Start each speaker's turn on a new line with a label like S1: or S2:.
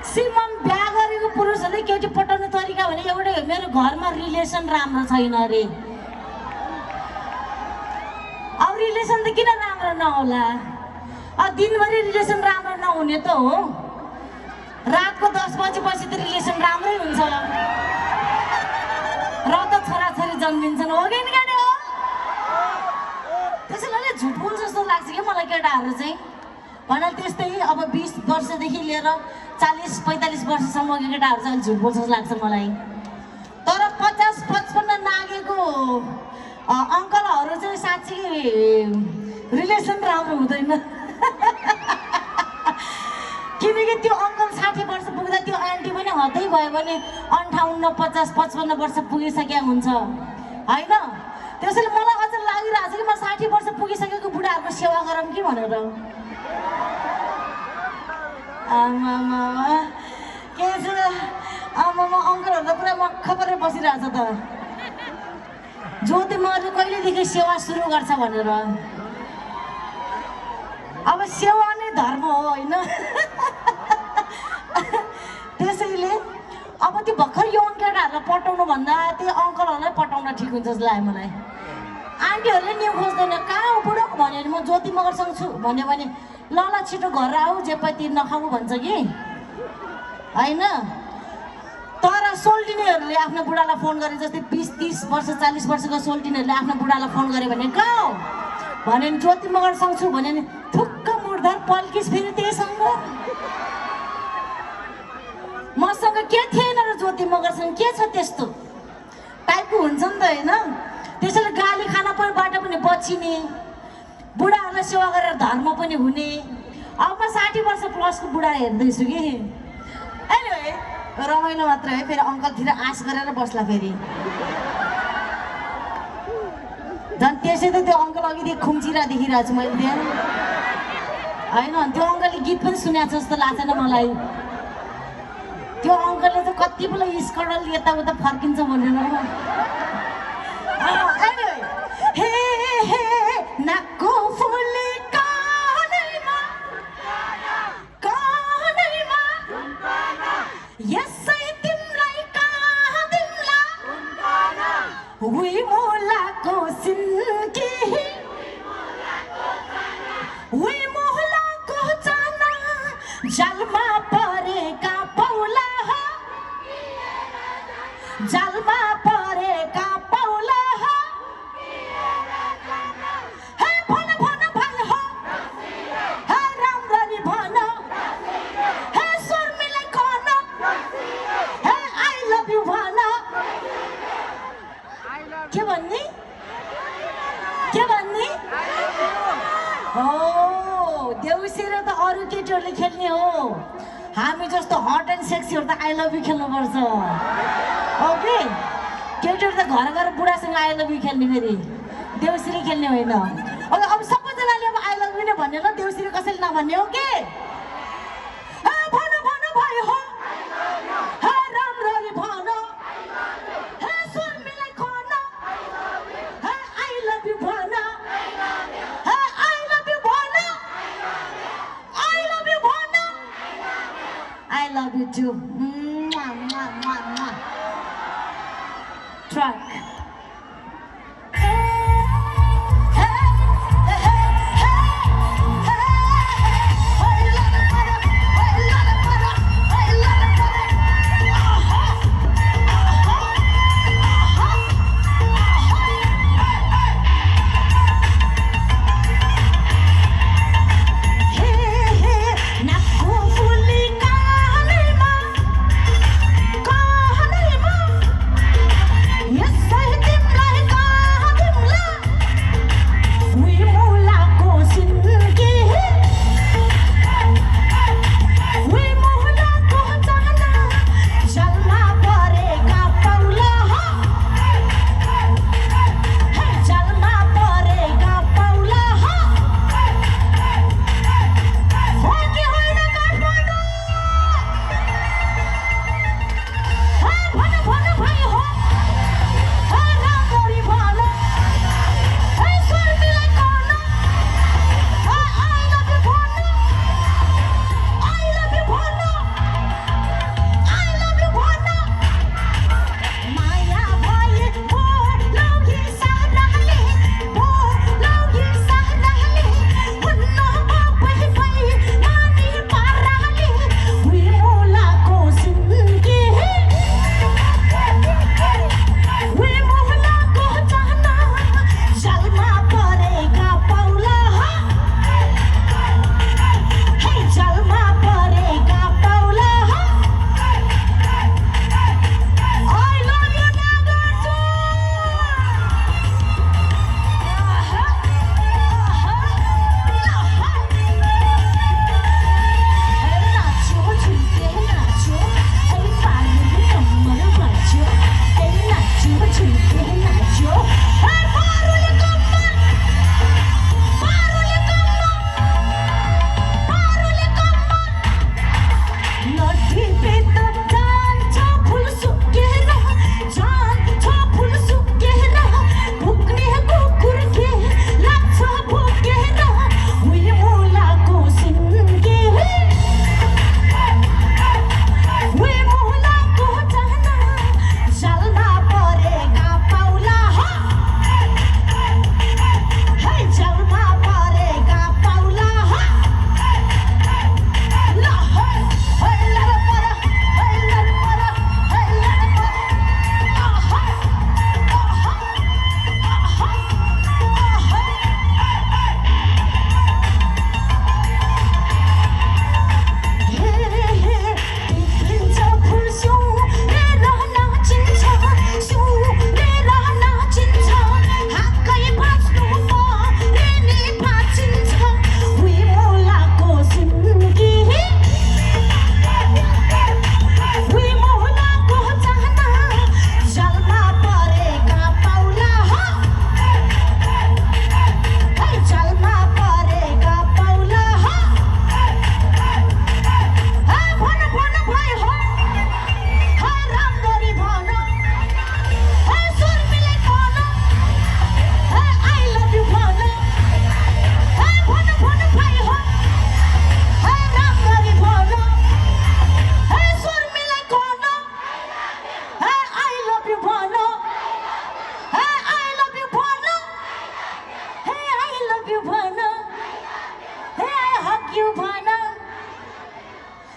S1: Maximum बिहा गरेको पुरुषहरूले केटी पटाउने तरिका भने एउटै हो, मेरो घरमा रिलेसन राम्रो छैन अरे। अब रिलेसन त किन राम्रो नहोला? अब दिनभरि रिलेसन राम्रो नहुने त हो, रातको 10 बजेपछि त रिलेसन राम्रै हुन्छ र त छोराछोरी जन्मिन्छन्, हो कि नि हो? त्यसैले झुट बोल्छ जस्तो लाग्छ कि मलाई केटाहरू चाहिँ। भनेर त्यस्तै अब 20 वर्षदेखि लिएर 40-45 वर्षसम्मको केटाहरू चाहिँ झुट बोल्छ जस्तो लाग्छ मलाई। तर 50-55 नागेको अङ्कलहरू चाहिँ साँच्चै रिलेसन राम्रो हुँदैन। किनकि त्यो अङ्कल 60 वर्ष पुग्दा त्यो आन्टी पनि हतै भयो भने 58, 50, 55 वर्ष पुगिसकेका हुन्छ होइन। त्यसैले मलाई अझ लागिरहेको छ कि म 60 वर्ष पुगिसकेको बुढाहरूको सेवा गरौँ कि भनेर। आमामा के छ, आमामा अङ्कलहरू त पुरा मक्ख परेर बसिरहेछ त। ज्योति मगरले कहिलेदेखि सेवा सुरु गर्छ भनेर। अब सेवा नै धर्म हो होइन। त्यसैले अब त्यो भर्खर यौन केटाहरूलाई पटाउनु भन्दा त्यो अङ्कलहरूलाई पटाउन ठिक हुन्छ जस्तो लाग्यो मलाई। आन्टीहरूले न्यु खोज्दैन, कहाँ हो बुढो भन्यो भने म ज्योति मगरसँग छु भन्यो भने ल ल छिटो घर आऊ जे पैती नखाऊ भन्छ कि होइन। तर सोल्टिनेहरूले आफ्नो बुढालाई फोन गरे, जस्तै 20-30 वर्ष 40 वर्षको सोल्टिनेहरूले आफ्नो बुढालाई फोन गरे भने कहाँ हो भन्यो भने ज्योति मगरसँग छु भन्यो भने थुक्क मुर्दार पल्किस फेरि त्यहीसँग। मसँग के थिएन र ज्योति मगरसँग के छ त्यस्तो टाइपको हुन्छ नि त होइन। त्यसैले गाली खानाबाट पनि बचिने, बुढाहरूलाई सेवा गरेर धर्म पनि हुने। अब म 60 वर्ष प्लसको बुढा हेर्दैछु कि एनिवे रमाइलो मात्र है। फेरि अङ्कलतिर आश गरेर बस्ला फेरि झन् त्यसै त त्यो अङ्कल अघिदेखि खुम्चिरा देखिरहेको छु मैले त्यहाँ होइन। त्यो अङ्कलले गीत पनि सुनेको जस्तो लाग्छ न मलाई। त्यो अङ्कलले त कति बेला स्कडल यताउता फर्किन्छ भनेर। हे हे नाकको फुले कानैमा कानैमा यसै तिमीलाई कहाँ दिम्ला उही मोलाको सिन्की उही मोलाको चाना जालमा परेका पौला जालमा परेका पौला के भन्ने के भन्ने हो। देउसीले त अरू केटीहरूले खेल्ने हो, हामी जस्तो हट एन्ड सेक्सीहरू त आई लभ यु खेल्नुपर्छ। ओके केटीहरू त घर गएर बुढासँग आई लभ यु खेल्ने, फेरि देउसीले खेल्ने होइन। ओके अब सबैजनाले अब आई लभ यु नै भन्ने ल, देउसीले कसैले नभन्ने हो के? भन भन भाइ हो राम्ररी भन I love you too. Mwah, mwah, mwah, mwah. Truck.